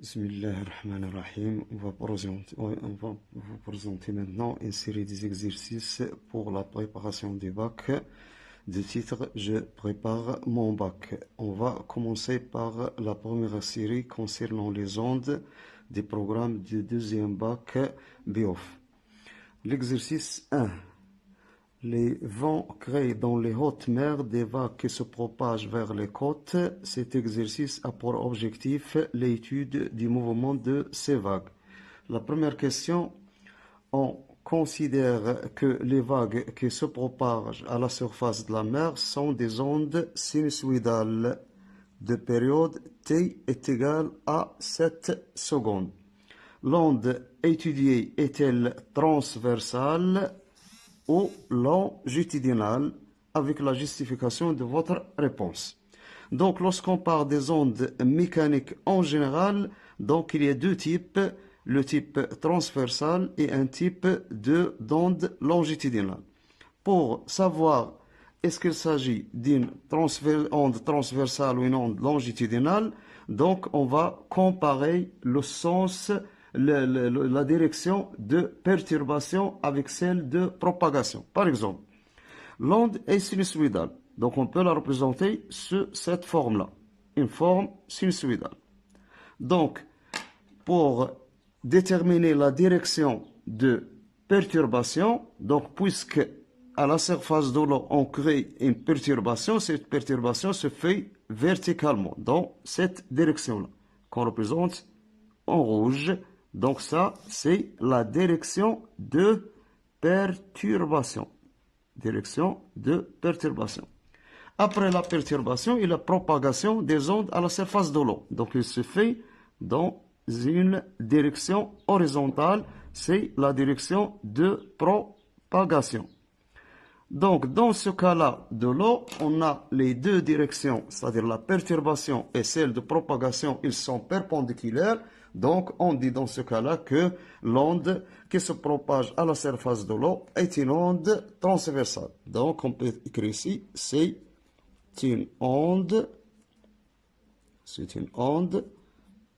Bismillahirrahmanirrahim. On va vous présenter maintenant une série des exercices pour la préparation du bac. De titre Je prépare mon bac. On va commencer par la première série concernant les ondes des programmes du deuxième bac BIOF. L'exercice 1. Les vents créent dans les hautes mers des vagues qui se propagent vers les côtes. Cet exercice a pour objectif l'étude du mouvement de ces vagues. La première question, on considère que les vagues qui se propagent à la surface de la mer sont des ondes sinusoïdales de période t est égale à 7 secondes. L'onde étudiée est-elle transversale ou longitudinale, avec la justification de votre réponse. Donc, lorsqu'on parle des ondes mécaniques en général, donc il y a deux types, le type transversal et un type d'onde longitudinale. Pour savoir est-ce qu'il s'agit d'une onde transversale ou une onde longitudinale, donc on va comparer le sens, la direction de perturbation avec celle de propagation. Par exemple, l'onde est sinusoïdale. Donc on peut la représenter sous cette forme-là, une forme sinusoïdale. Donc, pour déterminer la direction de perturbation, donc puisque à la surface de l'eau on crée une perturbation, cette perturbation se fait verticalement dans cette direction-là, qu'on représente en rouge. Donc ça, c'est la direction de perturbation. Direction de perturbation. Après la perturbation et la propagation des ondes à la surface de l'eau. Donc il se fait dans une direction horizontale. C'est la direction de propagation. Donc dans ce cas-là de l'eau, on a les deux directions, c'est-à-dire la perturbation et celle de propagation, ils sont perpendiculaires. Donc, on dit dans ce cas-là que l'onde qui se propage à la surface de l'eau est une onde transversale. Donc, on peut écrire ici, c'est une onde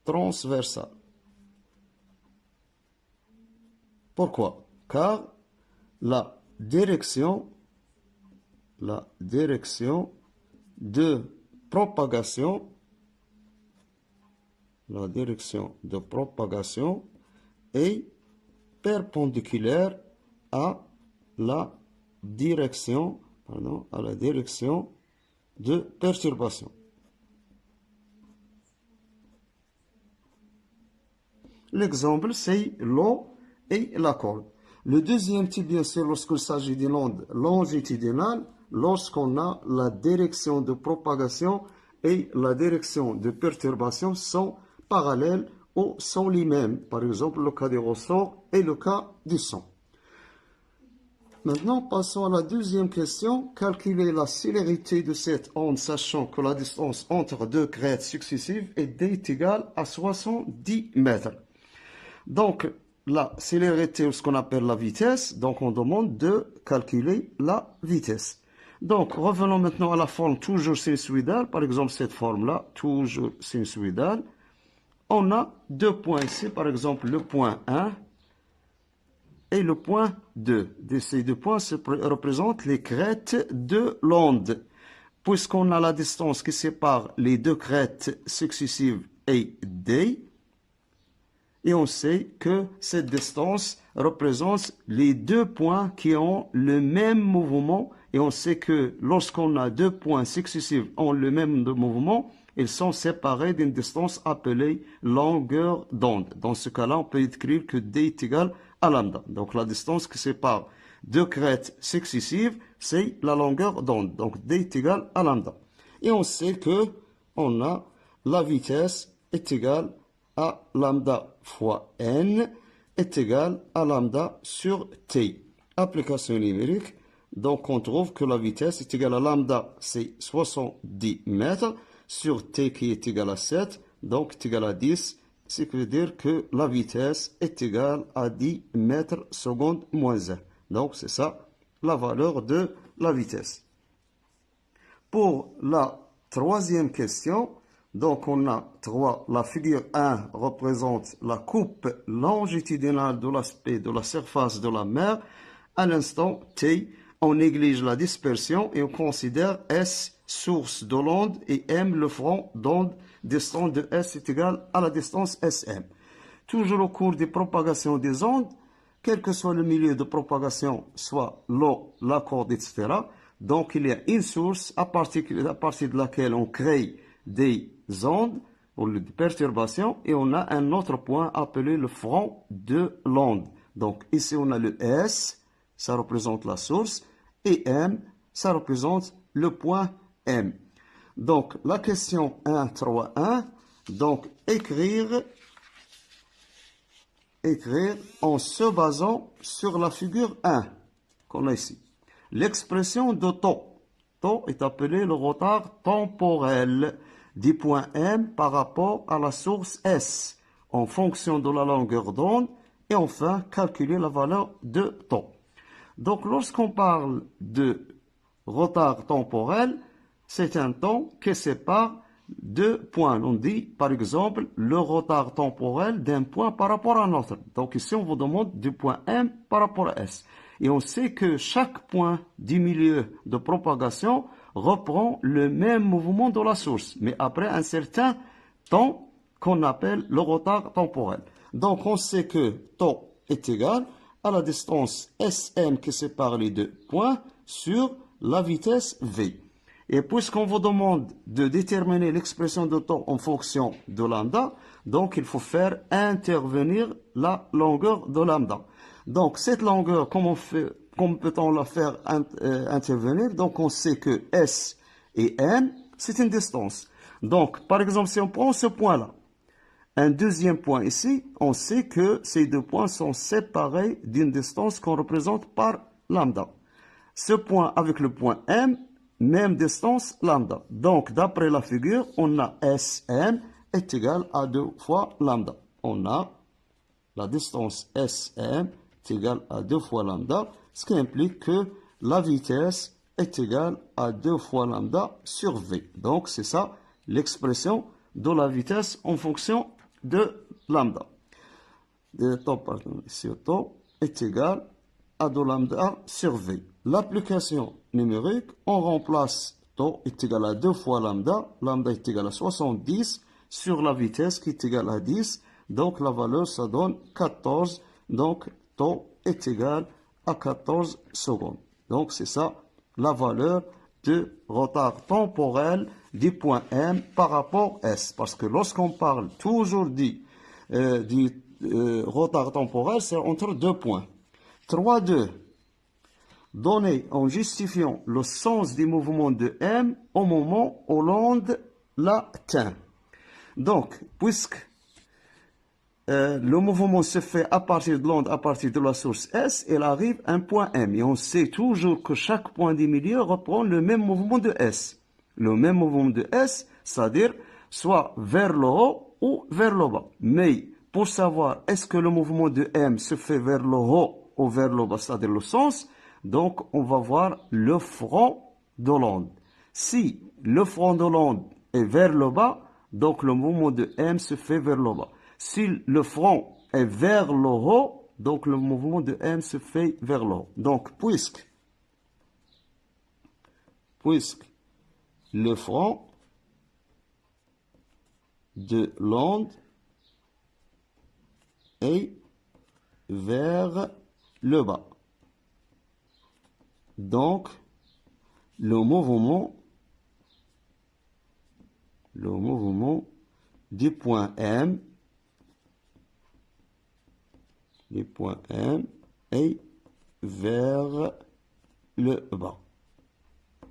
transversale. Pourquoi? Car la direction de propagation est perpendiculaire à la direction de perturbation. L'exemple, c'est l'eau et la colle. Le deuxième type, bien sûr, lorsqu'il s'agit d'une onde longitudinale, lorsqu'on a la direction de propagation et la direction de perturbation sont parallèles ou sont les mêmes. Par exemple, le cas des ressorts et le cas du son. Maintenant, passons à la deuxième question. Calculer la célérité de cette onde, sachant que la distance entre deux crêtes successives est d égale à 70 mètres. Donc, la célérité, ce qu'on appelle la vitesse, donc on demande de calculer la vitesse. Donc, revenons maintenant à la forme toujours sinusoïdale. Par exemple, cette forme-là, toujours sinusoïdale. On a deux points ici, par exemple, le point 1 et le point 2. Ces deux points représentent les crêtes de l'onde. Puisqu'on a la distance qui sépare les deux crêtes successives et d, et on sait que cette distance représente les deux points qui ont le même mouvement. Et on sait que lorsqu'on a deux points successifs ont le même mouvement, ils sont séparés d'une distance appelée longueur d'onde. Dans ce cas-là, on peut écrire que d est égal à lambda. Donc la distance qui sépare deux crêtes successives, c'est la longueur d'onde. Donc d est égal à lambda. Et on sait que on a la vitesse est égale à lambda fois n est égal à lambda sur t. Application numérique. Donc, on trouve que la vitesse est égale à lambda, c'est 70 mètres, sur t qui est égal à 7, donc est égal à 10, ce qui veut dire que la vitesse est égale à 10 mètres secondes moins 1. Donc, c'est ça, la valeur de la vitesse. Pour la troisième question, Donc, on a 3. La figure 1 représente la coupe longitudinale de l'aspect de la surface de la mer. À l'instant T, on néglige la dispersion et on considère S source de l'onde et M le front d'onde. Distance de S est égale à la distance SM. Toujours au cours des propagations des ondes, quel que soit le milieu de propagation, soit l'eau, la corde, etc. Donc, il y a une source à partir de laquelle on crée des ondes ou des perturbations et on a un autre point appelé le front de l'onde. Donc, ici, on a le S, ça représente la source, et M, ça représente le point M. Donc, la question 1.3.1, donc écrire en se basant sur la figure 1 qu'on a ici. L'expression de taux. Taux est appelé le retard temporel du point M par rapport à la source S en fonction de la longueur d'onde et enfin calculer la valeur de taux. Donc lorsqu'on parle de retard temporel, c'est un temps qui sépare deux points. On dit par exemple le retard temporel d'un point par rapport à un autre. Donc ici on vous demande du point M par rapport à S. Et on sait que chaque point du milieu de propagation reprend le même mouvement de la source, mais après un certain temps qu'on appelle le retard temporel. Donc on sait que taux est égal à la distance SM qui sépare les deux points sur la vitesse V. Et puisqu'on vous demande de déterminer l'expression de taux en fonction de lambda, donc il faut faire intervenir la longueur de lambda. Donc cette longueur, comment peut-on la faire intervenir? Donc on sait que S et M, c'est une distance. Donc par exemple, si on prend ce point-là, un deuxième point ici, on sait que ces deux points sont séparés d'une distance qu'on représente par lambda. Ce point avec le point M, même distance lambda. Donc, d'après la figure, on a SM est égal à 2 fois lambda. On a la distance SM est égale à 2 fois lambda, ce qui implique que la vitesse est égale à 2 fois lambda sur V. Donc, c'est ça l'expression de la vitesse en fonction de lambda. Le taux est égal à 2 lambda sur V. L'application numérique, on remplace taux est égal à 2 fois lambda. Lambda est égal à 70 sur la vitesse qui est égale à 10. Donc la valeur, ça donne 14. Donc taux est égal à 14 secondes. Donc c'est ça la valeur de retard temporel du point M par rapport à S. Parce que lorsqu'on parle toujours du retard temporel, c'est entre deux points. 3.2. Donner en justifiant le sens du mouvement de M au moment où l'onde l'atteint. Donc, puisque le mouvement se fait à partir de l'onde, à partir de la source S, elle arrive à un point M. Et on sait toujours que chaque point du milieu reprend le même mouvement de S. Le même mouvement de S, c'est-à-dire soit vers le haut ou vers le bas. Mais pour savoir est-ce que le mouvement de M se fait vers le haut ou vers le bas, c'est-à-dire le sens, donc on va voir le front de l'onde. Si le front de l'onde est vers le bas, donc le mouvement de M se fait vers le bas. Si le front est vers le haut, donc le mouvement de M se fait vers le haut. Donc puisque le front de l'onde est vers le bas. Donc, le mouvement du point M est vers le bas.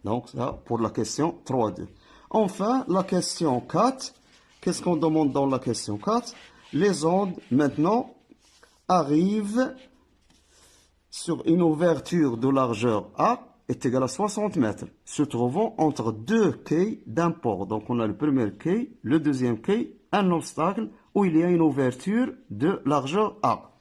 Donc, ça pour la question 3.2. Enfin, la question 4. Qu'est-ce qu'on demande dans la question 4? Les ondes, maintenant, arrivent sur une ouverture de largeur A est égale à 60 mètres, se trouvant entre deux quais d'un port. Donc on a le premier quai, le deuxième quai, un obstacle où il y a une ouverture de largeur A.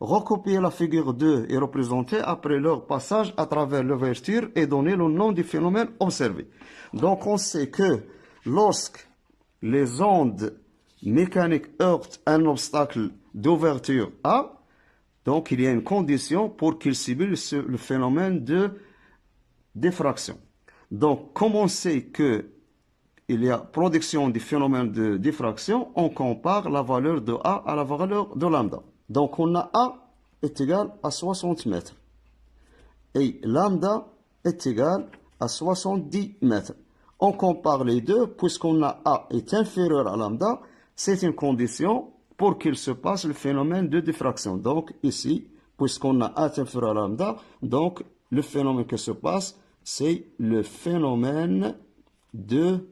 Recopier la figure 2 et représenter après leur passage à travers l'ouverture et donner le nom du phénomène observé. Donc on sait que lorsque les ondes mécaniques heurtent un obstacle d'ouverture A, donc il y a une condition pour qu'il subisse le phénomène de diffraction. Donc, comme on sait qu'il y a production du phénomène de diffraction, on compare la valeur de A à la valeur de lambda. Donc, on a A est égal à 60 mètres et lambda est égal à 70 mètres. On compare les deux, puisqu'on a A est inférieur à lambda, c'est une condition pour qu'il se passe le phénomène de diffraction. Donc ici, puisqu'on a A est inférieur à lambda, donc le phénomène qui se passe, c'est le phénomène de diffraction.